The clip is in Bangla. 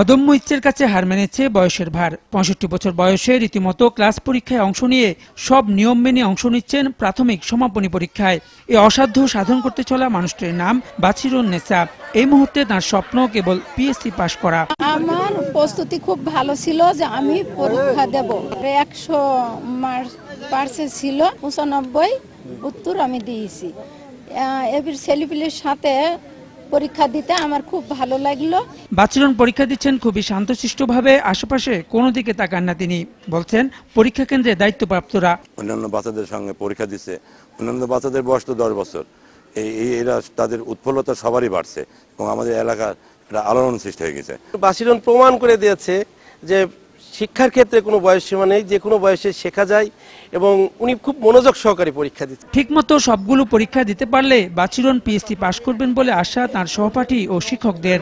অদম্য ইচ্ছের কাছে হার মেনেছে বয়সের ভার। ৬৫ বছর বয়সে রীতিমতো ক্লাস পরীক্ষায় অংশ নিয়ে সব নিয়ম মেনে অংশ নিচ্ছেন প্রাথমিক সমাপনী পরীক্ষায়। এই অসাধ্য সাধন করতে চলা মানুষটির নাম বাছিরুন নেসা। এই মুহূর্তে তার স্বপ্ন কেবল পিএসসি পাশ করা। আমার প্রস্তুতি খুব ভালো ছিল যে আমি পরীক্ষা দেব। ১০০ পার্সেন্ট ছিল, ৯৫ উত্তর আমি দিয়েছি। এবার ছেলেপিলের সাথে পরীক্ষা দিতে আমার খুব ভালো লাগলো। বাছিরুন পরীক্ষা দিচ্ছেন খুবই শান্তশিষ্টভাবে, আশেপাশে কোনো দিকে তাকান না তিনি। বলছেন পরীক্ষা কেন্দ্রে দায়িত্বপ্রাপ্তরা অন্যান্য বাচ্চাদের সঙ্গে পরীক্ষা দিচ্ছে। অন্যান্য বাচ্চাদের বয়স তো ১০ বছর। এরা তাদের উৎফুল্লতা সবারই বাড়ছে এবং আমাদের এলাকার একটা আলোড়ন সৃষ্টি হয়ে গেছে। বাছিরুন প্রমাণ করে দিয়েছে যে শিক্ষার ক্ষেত্রে কোনো বয়স সীমা নেই, যে কোনো বয়সে শেখা যায় এবং উনি খুব মনোযোগ সহকারে পরীক্ষা দিচ্ছেন। ঠিকমতো সবগুলো পরীক্ষা দিতে পারলে বাছিরুন পিএসসি পাশ করবেন বলে আশা তার সহপাঠী ও শিক্ষকদের।